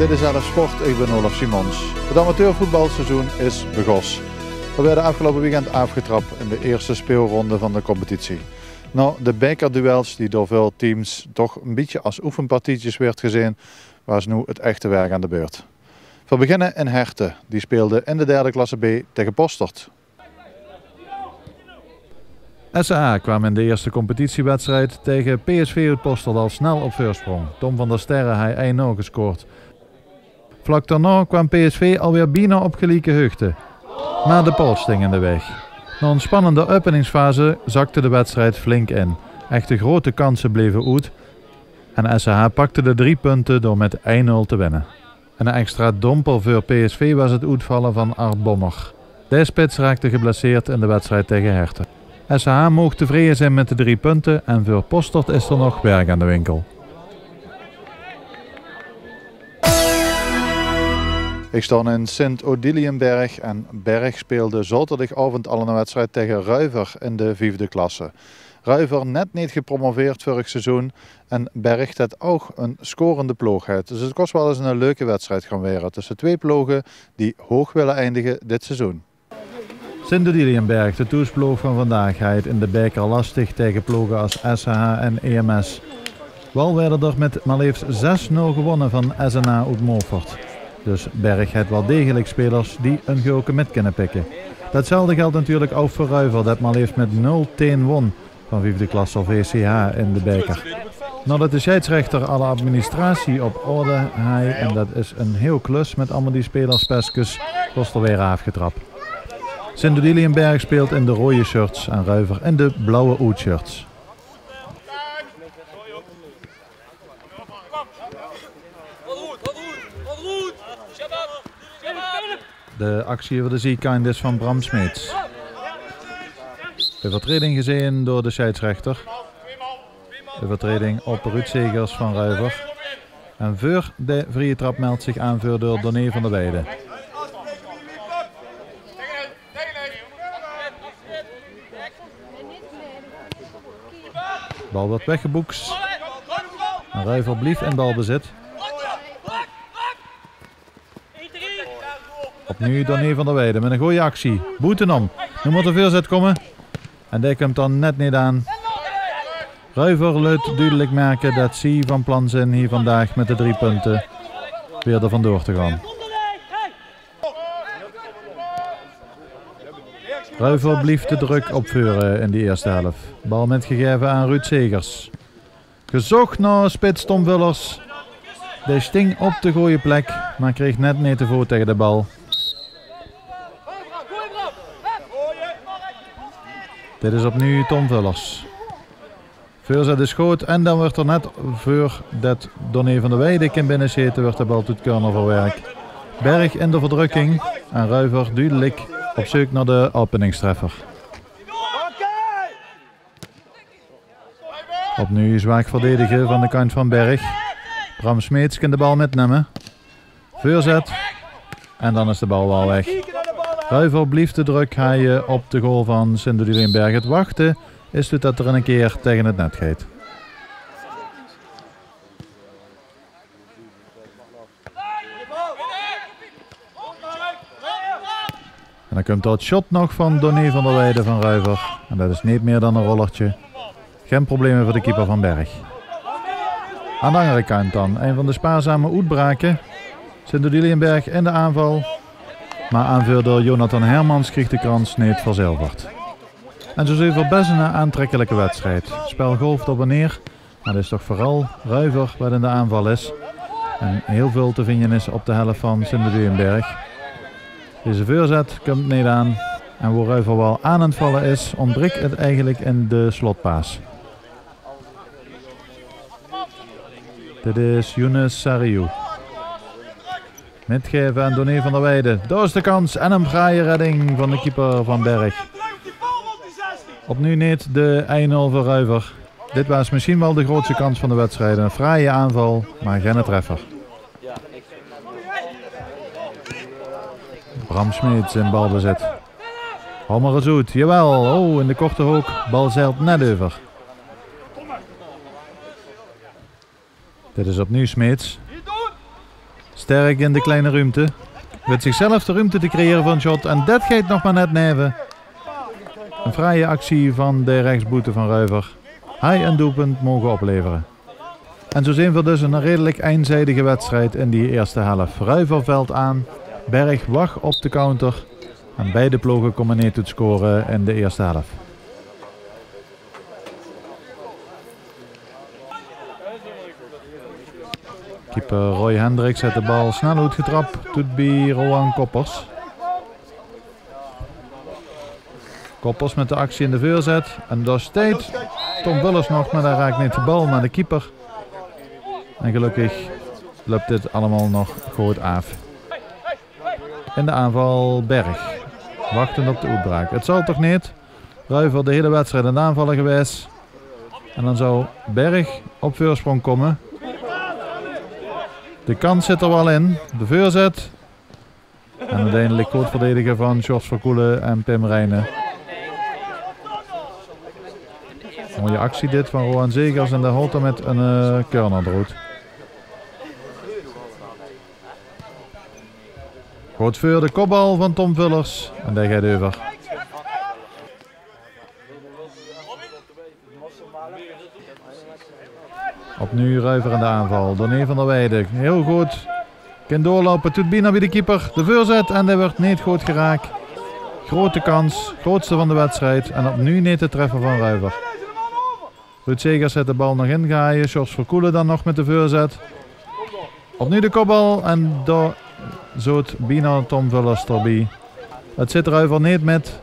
Dit is LF Sport, ik ben Olaf Simons. Het amateurvoetbalseizoen is begonnen. We werden afgelopen weekend afgetrapt in de eerste speelronde van de competitie. Nou, de bekerduels die door veel teams toch een beetje als oefenpartietjes werd gezien, was nu het echte werk aan de beurt. We beginnen in Herten, die speelde in de derde klasse B tegen Postert. SCA kwam in de eerste competitiewedstrijd tegen PSV uit Postert al snel op voorsprong. Tom van der Sterre hij 1-0 gescoord. Vlak daarna kwam PSV alweer bijna op gelijke hoogte. Maar de poort sting in de weg. Na een spannende openingsfase zakte de wedstrijd flink in. Echte grote kansen bleven uit. En SCA pakte de 3 punten door met 1-0 te winnen. Een extra domper voor PSV was het uitvallen van Art Bommer. Deze spits raakte geblesseerd in de wedstrijd tegen Herten. SCA mocht tevreden zijn met de 3 punten en voor Postert is er nog werk aan de winkel. Ik stond in Sint-Odiliënberg en Berg speelde zaterdagavond al een wedstrijd tegen Ruiver in de 5e klasse. Ruiver net niet gepromoveerd vorig seizoen en Berg had ook een scorende ploeg uit. Dus het kost wel eens een leuke wedstrijd gaan worden tussen 2 ploegen die hoog willen eindigen dit seizoen. Sint-Odiliënberg, de toesploeg van vandaag, heeft in de beker lastig tegen ploegen als SH en EMS. Wel werden er met maar liefst 6-0 gewonnen van SNA uit Moffert. Dus Berg heeft wel degelijk spelers die een goalke met kunnen pikken. Datzelfde geldt natuurlijk ook voor Ruiver, dat maar liefst met 0-10 won van 5e klasse VCH in de beker. Nadat de scheidsrechter alle administratie op orde had, en dat is een heel klus met allemaal die spelerspesjes, was er weer afgetrapt. Sint-Odiliënberg speelt in de rode shirts en Ruiver in de blauwe uitshirts. De actie voor de ziekind is van Bram Smeets. De overtreding gezien door de scheidsrechter. De overtreding op Ruud Segers van Ruiver. En voor de vrije trap meldt zich aanvoer door Doné van der Weijden. De bal wordt weggeboekt. En Ruiver blijft in balbezit. Opnieuw Doné van der Weijden met een goede actie. Boetenom. Nu moet er voorzet komen. En die komt dan net niet aan. Ruiver laat duidelijk merken dat ze van plan zijn hier vandaag met de 3 punten weer er vandoor te gaan. Ruiver blijft de druk opvoeren in de eerste helft. Bal met gegeven aan Ruud Segers. Gezocht naar spits Tom Vullers. Die sting op de goede plek, maar kreeg net niet te voet tegen de bal. Dit is opnieuw Tom Vullers. Voorzet is goed en dan wordt er net voor dat Doné van der Weijden kan binnenzitten, wordt de bal tot corner verwerkt. Berg in de verdrukking en Ruiver duidelijk op zoek naar de openingstreffer. Opnieuw zwak verdedigen van de kant van Berg. Bram Smeets kan de bal metnemen. Voorzet. En dan is de bal wel weg. Ruiver blijft de druk haaien op de goal van Sint-Odiliënberg. Het wachten is dat er een keer tegen het net gaat. En dan komt er het shot nog van Doné van der Weijden van Ruiver. En dat is niet meer dan een rollertje. Geen problemen voor de keeper van Berg. Aan de andere kant dan, een van de spaarzame uitbraken. Sint-Odiliënberg in de aanval. Maar aanvoerder Jonathan Hermans kreeg de krans niet verzilverd. En zo is het best een aantrekkelijke wedstrijd. Spel golft op en neer. Maar het is toch vooral Ruiver wat in de aanval is. En heel veel te vinden is op de helft van Sint-Odiliënberg. Deze voorzet komt niet aan. En waar Ruiver wel aan het vallen is, ontbreekt het eigenlijk in de slotpaas. Dit is Younes Sariou. Metgeven aan Doné van der Weijden. Daar is de kans en een fraaie redding van de keeper van Berg. Opnieuw niet de 1-0 voor Ruiver. Dit was misschien wel de grootste kans van de wedstrijd. Een fraaie aanval, maar geen treffer. Bram Smeets in balbezit. Hou maar eens uit. Jawel. Oh, in de korte hoek. Bal zeilt net over. Dit is opnieuw Smeets. Sterk in de kleine ruimte. Weet zichzelf de ruimte te creëren voor een shot. En dat gaat nog maar net neven. Een vrije actie van de rechtsboete van Ruiver. Hij een doelpunt mogen opleveren. En zo zien we dus een redelijk eenzijdige wedstrijd in die eerste helft. Ruiver valt aan. Berg wacht op de counter. En beide ploegen komen niet tot scoren in de eerste helft. Keeper Roy Hendricks zet de bal snel uitgetrapt. Doet bij Rowan Koppers. Koppers met de actie in de voorzet. En daar staat Tom Bullers nog, maar daar raakt niet de bal naar de keeper. En gelukkig loopt dit allemaal nog goed af. In de aanval Berg. Wachtend op de uitbraak. Het zal toch niet. Ruiver de hele wedstrijd aan de aanvallen geweest. En dan zou Berg op voorsprong komen. De kans zit er wel in. De voorzet. En uiteindelijk goed verdedigen van George Verkoelen en Pim Rijnen. Mooie actie dit van Rohan Zegers en de Holter met een corner eruit. Goed voor de kopbal van Tom Vullers. En daar gaat over. Opnieuw Ruiver in de aanval. Doné van der Weijden. Heel goed. Kan doorlopen. Doet bijna bij de keeper. De voorzet. En dat wordt niet goed geraakt. Grote kans. Grootste van de wedstrijd. En opnieuw niet te treffen van Ruiver. Ruud Zegers zet de bal nog in gaaien. George Verkoelen dan nog met de voorzet. Opnieuw de kopbal. En daar zoet bijna Tom Vullers erbij. Het zit Ruiver niet met.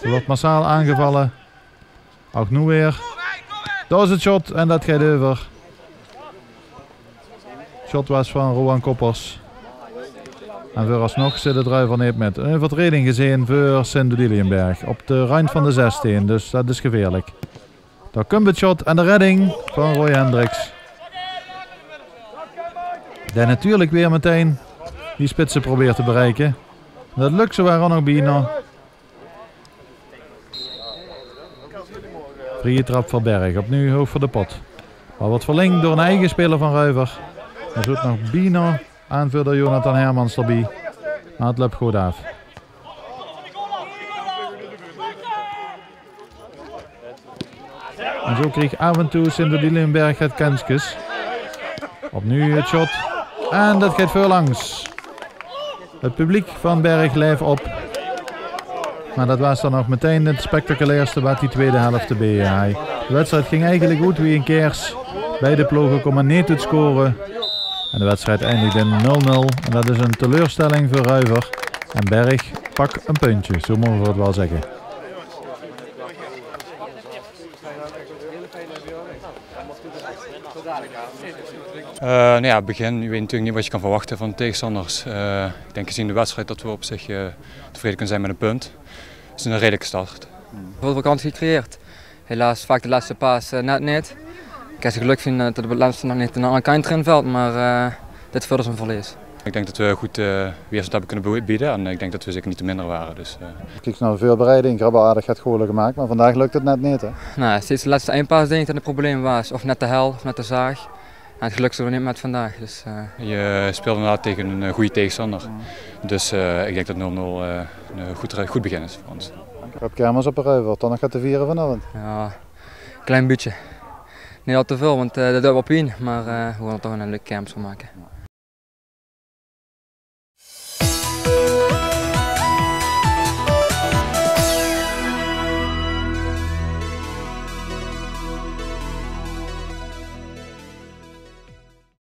Er wordt massaal aangevallen. Ook nu weer. Dat is het shot en dat gaat over. Shot was van Rowan Koppers. En vooralsnog zit het Ruiver niet met. Een overtreding gezien voor Sint-Odiliënberg op de rand van de 16, dus dat is gevaarlijk. Daar komt het shot en de redding van Roy Hendricks. Die natuurlijk weer meteen die spitsen probeert te bereiken. Dat lukt zowaar nog bijna. Vrije trap voor Berg, opnieuw hoog voor de pot. Al wordt verlengd door een eigen speler van Ruiver. Er zit nog bijna aanvoerder Jonathan Hermans erbij. Maar het loopt goed af. En zo kreeg af en toe Sint-Odiliënberg het kansjes. Opnieuw het shot. En dat gaat voorlangs. Het publiek van Berg leeft op. Maar dat was dan nog meteen het spectaculairste wat die tweede helft te bij. De wedstrijd ging eigenlijk goed wie een keers. Beide ploegen komen niet tot scoren. En de wedstrijd eindigt in 0-0. En dat is een teleurstelling voor Ruiver. En Berg pakt een puntje, zo mogen we het wel zeggen. Nou ja, begin, je weet natuurlijk niet wat je kan verwachten van de tegenstanders. Ik denk gezien de wedstrijd dat we op zich tevreden kunnen zijn met een punt. Het is een redelijke start. Veel kansen gecreëerd. Helaas vaak de laatste paas net niet. Ik heb geluk vinden dat de laatste nog niet een andere kant erin valt, maar dit verder een verlies. Ik denk dat we goed weerstand hebben kunnen bieden en ik denk dat we zeker niet te minder waren. Dus, Kijk naar de voorbereiding, Grabbelaardig gaat goalen gemaakt, maar vandaag lukt het net niet. Hè? Nou, steeds de laatste eindpaas denk ik dat het probleem was. Of net de hel of net de zaag. En het geluk zullen we niet met vandaag. Dus, Je speelt inderdaad tegen een goede tegenstander. Dus ik denk dat 0-0 een goed begin is voor ons. Ik heb kermis op een Ruiver, dan nog gaat te vieren vanavond. Ja, een klein beetje. Niet al te veel, want dat doen we op in, maar we gaan er toch een leuke kermis van maken.